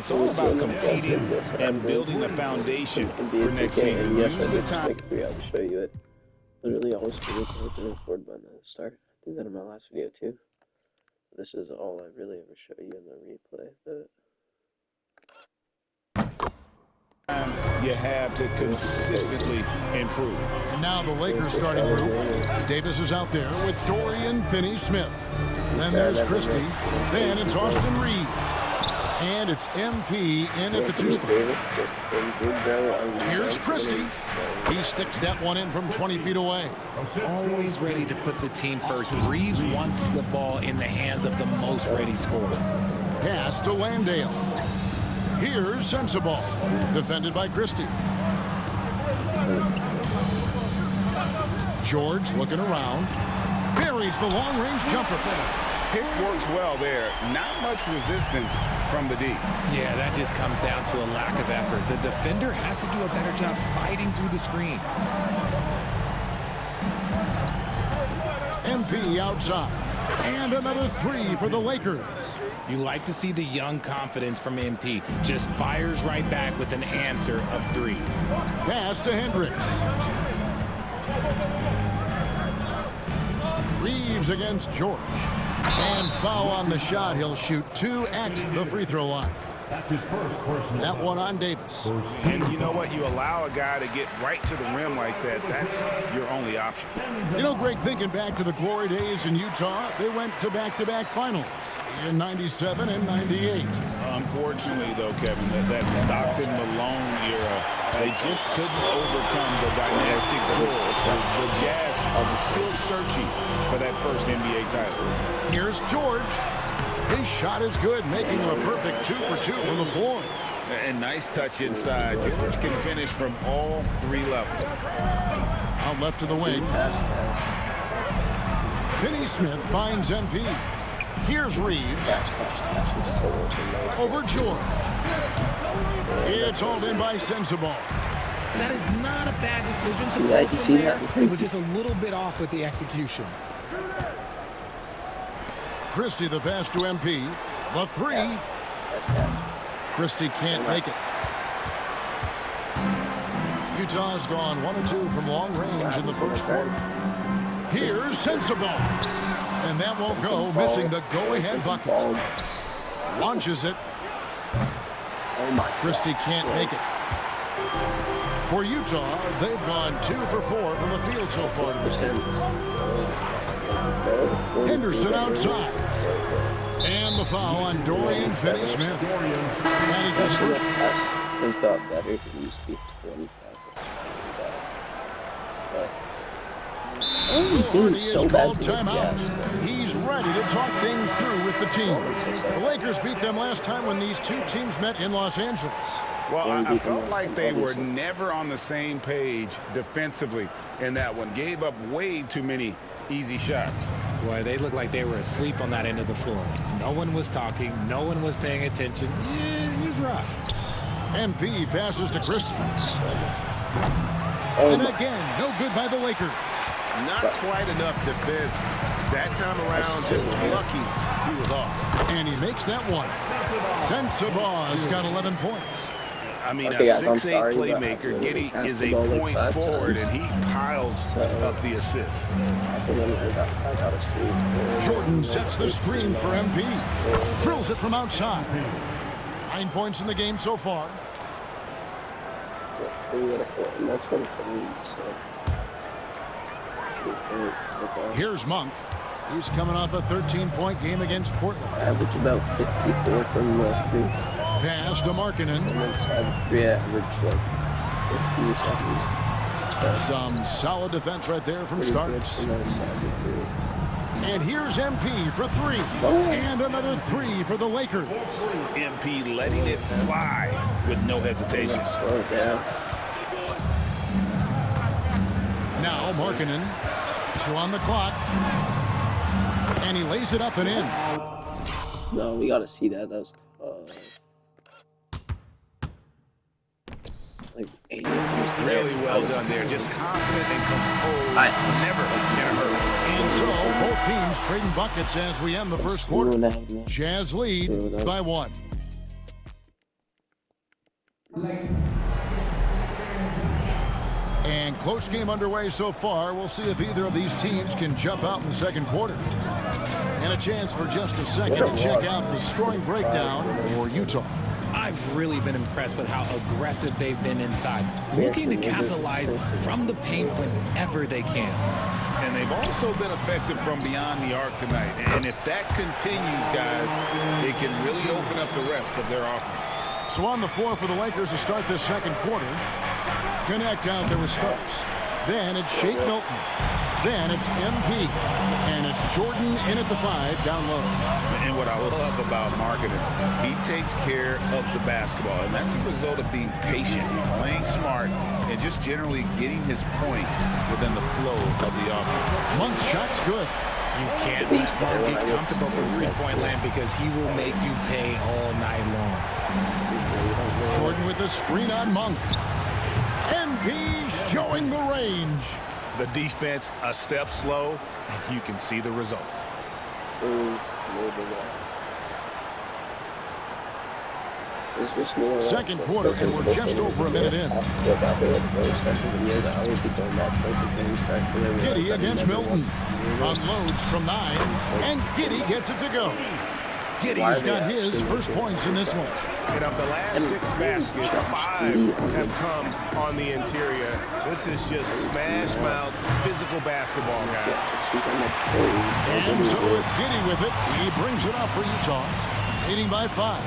It's all about competing and building a foundation for next season. And yes, Use I the did just time. make a forgot to show you it. Literally always forget to hit the record button at the start. I did that in my last video too. This is all I really ever show you in the replay. But You have to consistently improve. And now the Lakers starting group. Davis is out there with Dorian Finney-Smith. Then there's Christie. Then it's Austin Reed. And it's MP in at the two spot. Here's Christie. He sticks that one in from 20 feet away. Always ready to put the team first. Reeves wants the ball in the hands of the most ready scorer. Pass to Landale. Here's Sensabaugh, defended by Christie. George looking around. Buries the long-range jumper. Pick works well there. Not much resistance from the D. Yeah, that just comes down to a lack of effort. The defender has to do a better job fighting through the screen. MP outside. And another three for the Lakers. You like to see the young confidence from MP. Just fires right back with an answer of three. Pass to Hendricks. Reeves against George. And foul on the shot. He'll shoot 2 at the free throw line. That one on Davis. And you know what? You allow a guy to get right to the rim like that. That's your only option. You know, Greg, thinking back to the glory days in Utah, they went to back-to-back finals in 97 and 98. Unfortunately, though, Kevin, that Stockton-Malone era, they just couldn't overcome the dynastic pull. The Jazz are still searching for that first NBA title. Here's George. His shot is good, making him a perfect 2 for 2 from the floor. And nice touch inside. George can finish from all 3 levels. Out left of the wing. Finney-Smith finds MP. Here's Reeves. Over George. It's hauled in by Sensabaugh. That is not a bad decision. See that? You see that? It was just a little bit off with the execution. Christie the pass to MP. The three. Nice catch. Christie can't make it. Utah has gone 1 or 2 from long range in the first quarter. Here's Sensabaugh. And that won't go, missing the go-ahead bucket. Launches it. Christie can't make it. For Utah, they've gone 2 for 4 from the field so far. Henderson outside. And the foul on Dorian Finney-Smith. That is his first. He's got better. He used to be 25. He's so bad timeout. He's ready to talk things through with the team. The Lakers beat them last time when these two teams met in Los Angeles. Well, I felt like they were never on the same page defensively in that one. Gave up way too many easy shots. Boy, they looked like they were asleep on that end of the floor. No one was talking. No one was paying attention. Yeah, it was rough. MP passes to Christie. And again, no good by the Lakers. Not quite enough defense. That time around, just lucky he was off. And he makes that one. Sensabaugh's got 11 points. I mean, okay, a guys, 6'8" playmaker getting is a point forward, and he piles up the assist. Jordan sets the screen for MP. Drills it from outside. 9 points in the game so far. Here's Monk. He's coming off a 13-point game against Portland. Average about 54 from the 3. Pass to Markkanen. And inside the 3 average like 50 or something. So, some solid defense right there from Starks. And here's MP for 3. And another 3 for the Lakers. MP letting it fly with no hesitation. Slow it down. Now Markkanen. 2 on the clock. And he lays it up and in. No, we gotta see that. That was really well done there. Just confident and composed. Never in a hurry. And so both teams trading buckets as we end the first quarter. Jazz lead by 1. And close game underway so far. We'll see if either of these teams can jump out in the second quarter. And a chance for just a second to check out the scoring breakdown for Utah. I've really been impressed with how aggressive they've been inside, looking to capitalize from the paint whenever they can. And they've also been effective from beyond the arc tonight. And if that continues, guys, they can really open up the rest of their offense. So on the floor for the Lakers to start this second quarter. Connect out there with Starks. Then it's Shake Milton. Then it's MP. And it's Jordan in at the 5 down low. And what I love about marketing, he takes care of the basketball. And that's a result of being patient, playing smart, and just generally getting his points within the flow of the offense. Monk's shot's good. You can't let Mark get comfortable from three-point land because he will make you pay all night long. Jordan with the screen on Monk. MP showing the range. The defense a step slow, and you can see the results. So, moving on. Second quarter, and we're just over a minute in. Giddey against Milton. Unloads from 9, and Giddey gets it to go. Giddey's got his first points in this one. And of the last 6 baskets, 5 have come on the interior. This is just smash mouth physical basketball, guys. And so it's Giddey with it. He brings it up for Utah, leading by 5.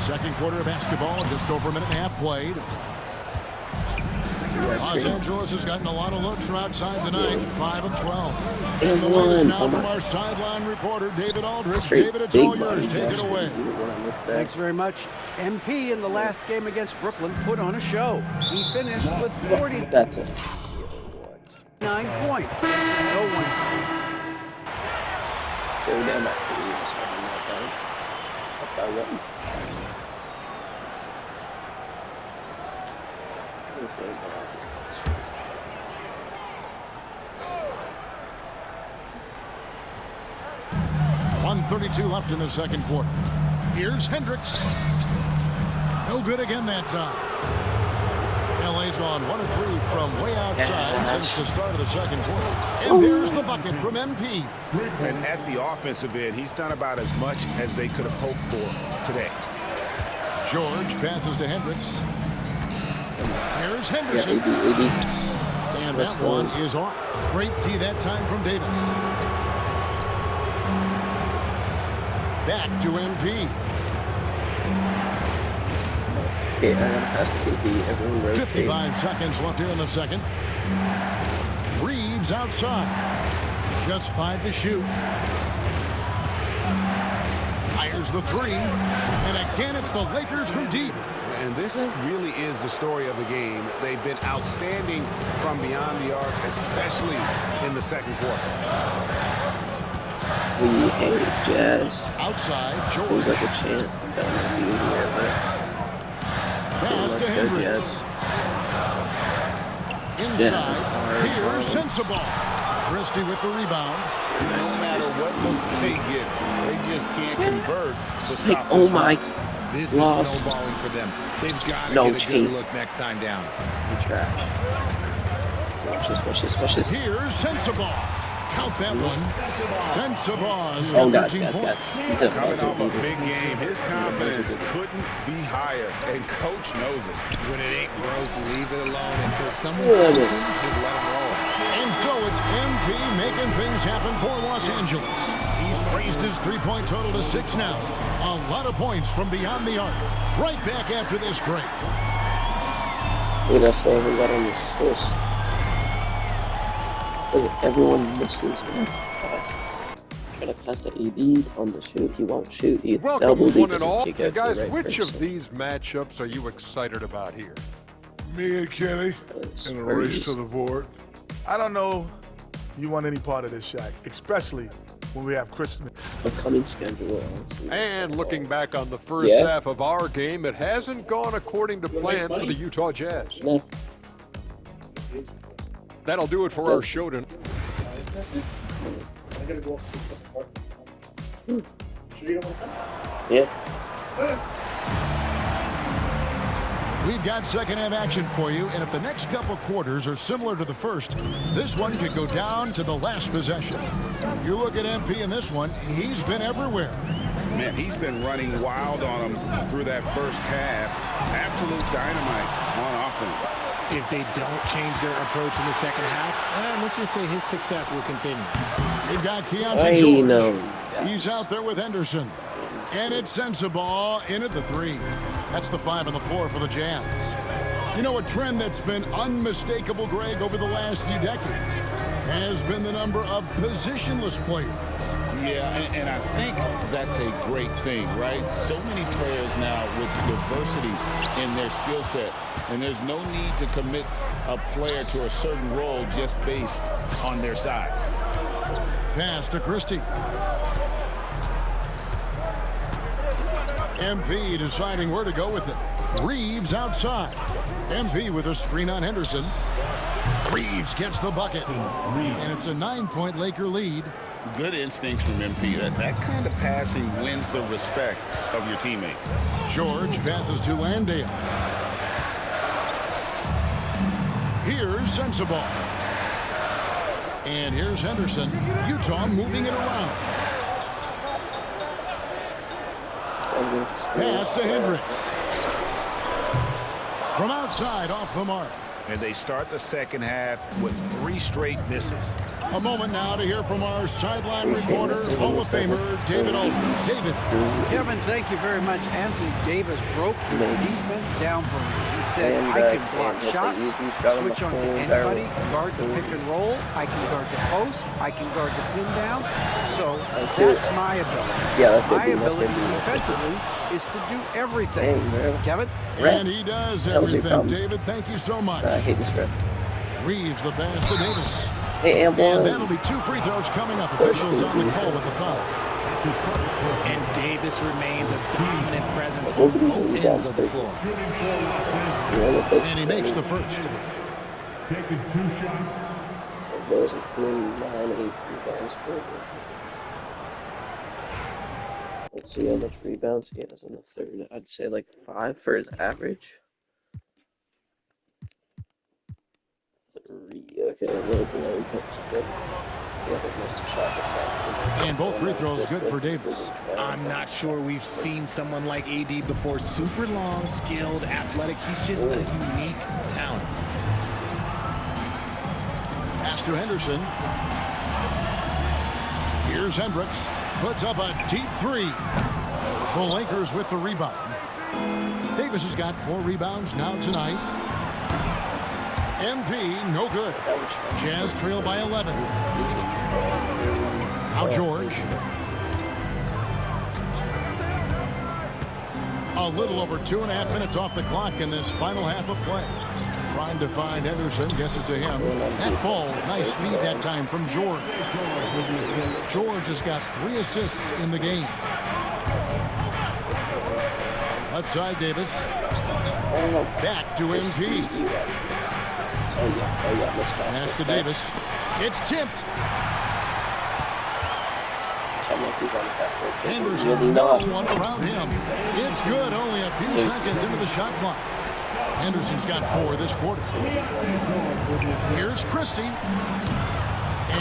Second quarter of basketball, just over a minute and a half played. Los Angeles has gotten a lot of looks from outside tonight, 5 of 12. And the latest now from our sideline reporter, David Aldridge. David, it's all yours. Take it away. Thanks very much. MP in the last game against Brooklyn put on a show. He finished with 49 That's a steal. points. No one. Oh, damn, I believe it's having that down. Up by 1. It's like, 1:32 left in the second quarter. Here's Hendricks. No good again that time. LA's gone 1 of 3 from way outside since the start of the second quarter. And there's the bucket from MP. And at the offensive end, he's done about as much as they could have hoped for today. George passes to Hendricks. Here's Henderson. And that one is off. Great tee that time from Davis. Back to MP. Okay, I gotta pass the KD. Everyone rotate. 55 seconds left here in the second. Reeves outside. Just 5 to shoot. Fires the 3. And again, it's the Lakers from deep. And this really is the story of the game. They've been outstanding from beyond the arc, especially in the second quarter. We hate Jazz. Outside, It George. was like a chant down the view here, but so Pass let's to go, Hendricks. Jazz. Inside, here's Sensabaugh. Christie with the rebound. No matter what looks they get, they just can't convert. to It's like, stop oh this my, run. This Lost. is snowballing for them. They've got to No get a chance. good look next time down. we trash. Watch this, watch this, watch this. Here's Sensabaugh. Count that one. Sensabaugh's Oh, got guys, 13 guys, points. guys. You could have Coming passed it off a either. big game, his confidence couldn't be higher, and Coach knows it. When it ain't broke, leave it alone until someone Yeah, it stops is. him. Just let him roll. And so it's MP making things happen for Los Angeles. He's raised his three-point total to 6 now. A lot of points from beyond the arc. Right back after this break. Look, that's what we got on the source. Look, everyone misses one pass. Try to pass to AD on the shoot. He won't shoot. He Welcome, double one and doesn't all. kick Hey out to the guys, right which person. of these matchups are you excited about here? Me and Kenny in a race to the board. I don't know you want any part of this, Shaq, especially when we have Christmas. Upcoming schedule, honestly. And looking back on the first Yeah. half of our game, it hasn't gone according to plan for the Utah Jazz. No. That'll do it for our show tonight. Yeah. We've got second half action for you, and if the next couple quarters are similar to the first, this one could go down to the last possession. You look at MP in this one, he's been everywhere. Man, he's been running wild on him through that first half. Absolute dynamite on offense. If they don't change their approach in the second half, let's just say his success will continue. We've got Keontae George. He's out there with Henderson. And it's Sensabaugh in at the 3. That's the 5 on the floor for the Jazz. You know, a trend that's been unmistakable, Greg, over the last few decades has been the number of positionless players. Yeah, and I think that's a great thing, right? So many players now with diversity in their skill set, and there's no need to commit a player to a certain role just based on their size. Pass to Christie. MP deciding where to go with it. Reeves outside. MP with a screen on Henderson. Reeves gets the bucket. And it's a 9-point Laker lead. Good instincts from MP. That kind of passing wins the respect of your teammates. George passes to Landale. Here's Sensabaugh. And here's Henderson. Utah moving it around. Pass to Hendricks. From outside, off the mark. And they start the second half with 3 straight misses. A moment now to hear from our sideline reporter, Hall of Famer, David Olden. David. Kevin, thank you very much. Anthony Davis broke his defense down for me. He said, I can block shots, switch on to anybody, guard the pick and roll, I can guard the post, I can guard the pin down. So that's my ability. My ability defensively is to do everything. Kevin? And he does everything. David, thank you so much. I hate this rep. Reeves the pass to Davis. Hey, and that'll be 2 free throws coming up. Officials on the call with the foul. And Davis remains a dominant presence on both ends of the floor. And he makes the first. Taking 2 shots. Those are 3, 9, 8 rebounds. Let's see how much rebounds he has in the third. I'd say like 5 for his average. 3. Okay, a little below. He hasn't missed a shot this time. And both free throws good for Davis. I'm not sure we've seen someone like AD before. Super long, skilled, athletic. He's just a unique talent. Pass to Henderson. Here's Hendricks. Puts up a deep 3. The Lakers with the rebound. Davis has got 4 rebounds now tonight. MP, no good. Jazz trail by 11. Now George. A little over 2.5 minutes off the clock in this final half of play. Trying to find Henderson, gets it to him. That ball, nice feed that time from George. George has got 3 assists in the game. Left side, Davis. Back to MP. Pass to Davis. It's tipped. Henderson, no one around him. It's good, only a few seconds into the shot clock. Henderson's got 4 this quarter. Here's Christie.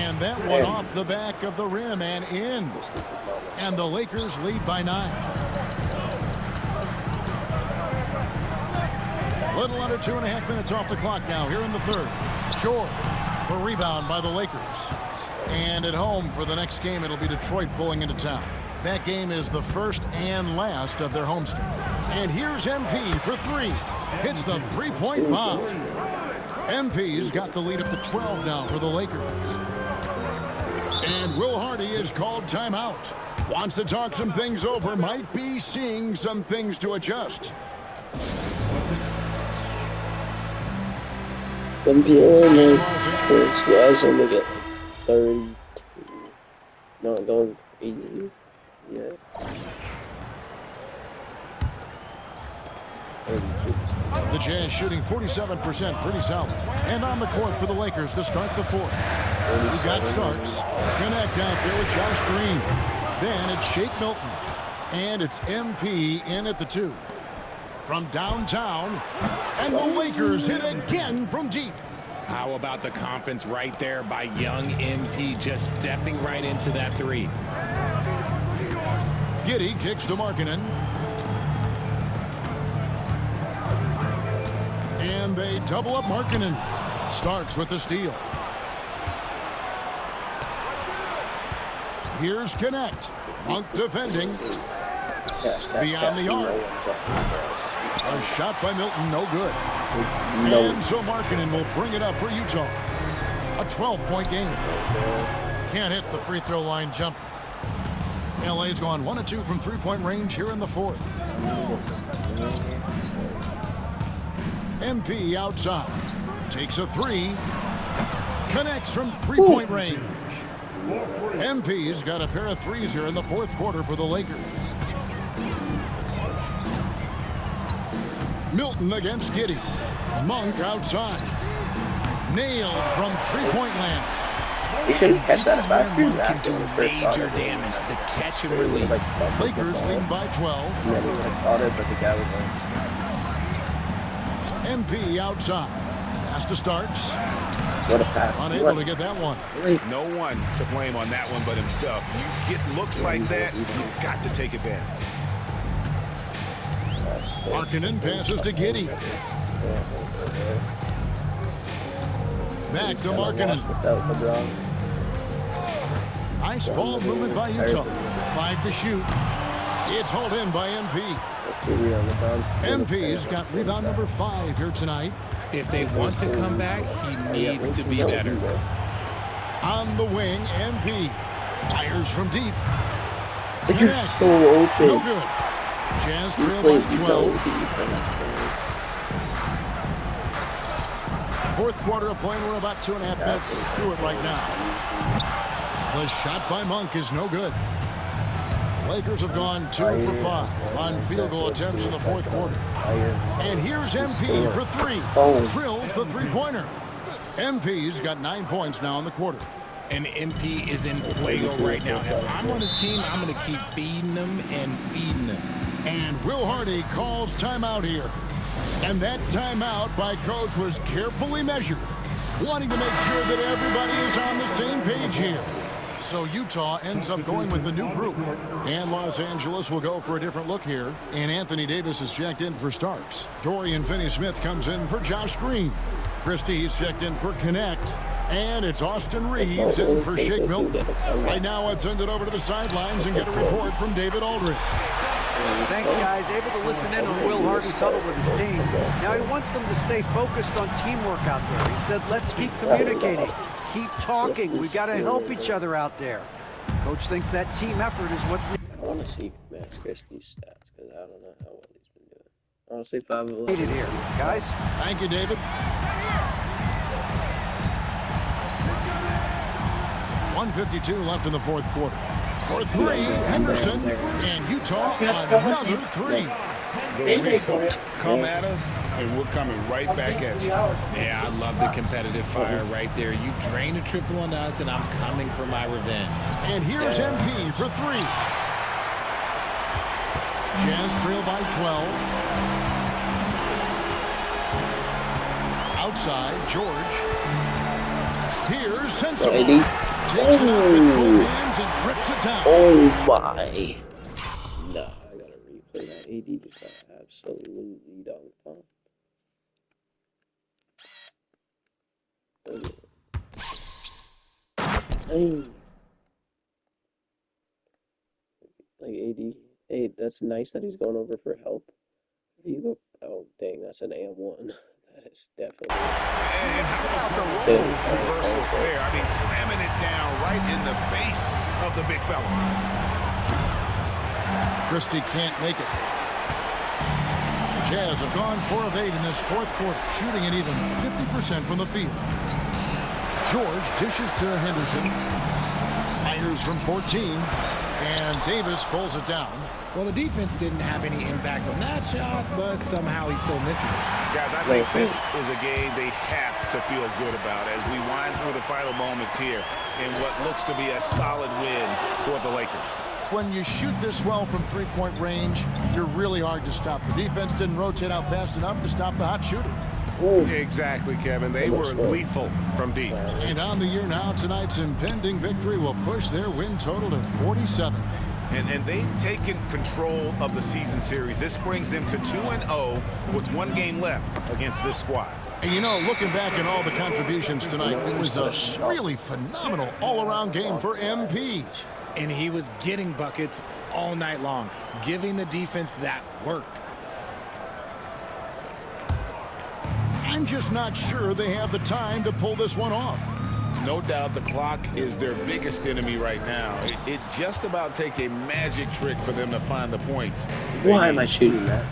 And that one off the back of the rim and in. And the Lakers lead by 9. Little under 2.5 minutes off the clock now here in the third. Short. The rebound by the Lakers. And at home for the next game, it'll be Detroit pulling into town. That game is the first and last of their homestand. And here's MP for 3. Hits the 3-point bomb. MP's got the lead up to 12 now for the Lakers. And Will Hardy is called timeout. Wants to talk some things over. Might be seeing some things to adjust. NBA points was only get 32. No, going crazy. Yeah. 32%. The Jazz shooting 47%, pretty solid. And on the court for the Lakers to start the fourth. We got Starks. Connect out there with Josh Green. Then it's Shake Milton. And it's MP in at the 2. From downtown, and the Lakers hit again from deep. How about the confidence right there by young MP just stepping right into that 3. Giddey kicks to Markkanen. And they double up Markkanen. Starks with the steal. Here's Connect. Monk defending. Beyond the arc. A shot by Milton, no good. And so Markkanen will bring it up for Utah. A 12-point game. Can't hit the free throw line jumper. LA's gone 1 of 2 from three-point range here in the 4th. MP outside. Takes a 3. Connects from three-point range. MP's got a pair of 3s here in the 4th quarter for the Lakers. Milton against Giddey. Monk outside. Nailed from three-point land. He shouldn't catch that fast. Can do major damage. The catch and release. Lakers lead by 12. And then he caught it, but the guy was like... MP outside. Pass to Starks. What a pass. Unable to get that one. No one to blame on that one but himself. You get looks like that, you've got to take advantage. Markkanen passes to Giddey. Back to Markkanen. Nice ball movement by Utah. 5 to shoot. It's hauled in by MP. MP's got rebound number 5 here tonight. If they want to come back, he needs to be better. On the wing, MP fires from deep. But you're so open. No good. Jazz trail by 12. 4th quarter of play. We're about 2.5 minutes through it right now. The shot by Monk is no good. Lakers have gone 2 for 5 on field goal attempts in the 4th quarter. And here's MP for 3. Drills the three-pointer. MP's got 9 points now in the quarter. And MP is in Fuego right now. If I'm on his team, I'm going to keep feeding them and feeding them. And Will Hardy calls timeout here. And that timeout by Coach was carefully measured, wanting to make sure that everybody is on the same page here. So Utah ends up going with the new group. And Los Angeles will go for a different look here. And Anthony Davis is checked in for Starks. Dorian Finney-Smith comes in for Josh Green. Christie's checked in for Connect. And it's Austin Reeves in for Shake Milton. Right now, let's send it over to the sidelines and get a report from David Aldridge. Thanks, guys. Able to listen in on Will Hardy's huddle with his team. Now he wants them to stay focused on teamwork out there. He said, let's keep communicating. Keep talking. We've got to help each other out there. Coach thinks that team effort is what's needed. I want to see Max Christie's stats because I don't know how well he's been doing. I want to see 5 of 11. Needed here, guys. Thank you, David. 1:52 left in the 4th quarter. For 3, Henderson, and Utah another 3. Come at us, and we're coming right back at you. Yeah, I love the competitive fire right there. You drain a triple on us, and I'm coming for my revenge. And here's MP for 3. Jazz trail by 12. Outside, George. Here's Sensible. Takes it out with both hands and rips it down. Oh my. Nah, I gotta replay that. AD just got absolutely dunked on. Like AD. Hey, that's nice that he's going over for help. If you go, oh dang, that's an AM1. That is definitely. And how about the role reversal there? I mean, slamming it down right in the face of the big fella. Christie can't make it. Jazz have gone 4 of 8 in this 4th quarter, shooting an even 50% from the field. George dishes to Henderson. Fires from 14. And Davis pulls it down. Well, the defense didn't have any impact on that shot, but somehow he still misses it. Guys, I think this is a game they have to feel good about as we wind through the final moments here in what looks to be a solid win for the Lakers. When you shoot this well from three-point range, you're really hard to stop. The defense didn't rotate out fast enough to stop the hot shooters. Exactly, Kevin. They were lethal from deep. And on the year now, tonight's impending victory will push their win total to 47. And they've taken control of the season series. This brings them to 2-0 with 1 game left against this squad. And you know, looking back at all the contributions tonight, it was a really phenomenal all-around game for MP. And he was getting buckets all night long, giving the defense that work. I'm just not sure they have the time to pull this one off. No doubt the clock is their biggest enemy right now. It just about take a magic trick for them to find the points. Why am I shooting that?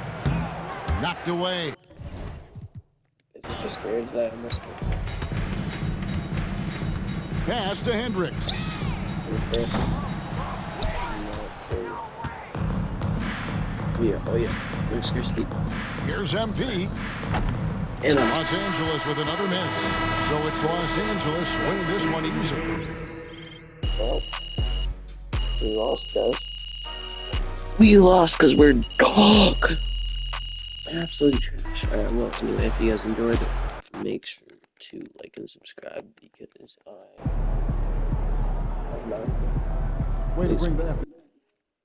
Knocked away. Is it just weird that I missed it? Pass to Hendricks. Oh yeah. Where's Christie? Here's MP. And Los Angeles with another miss. So it's Los Angeles winning this one easily. Well, we lost, guys. We lost because we're dog. Absolute trash. Alright, I'm watching you. If you guys enjoyed, make sure to like and subscribe because I'm not. Way to bring that.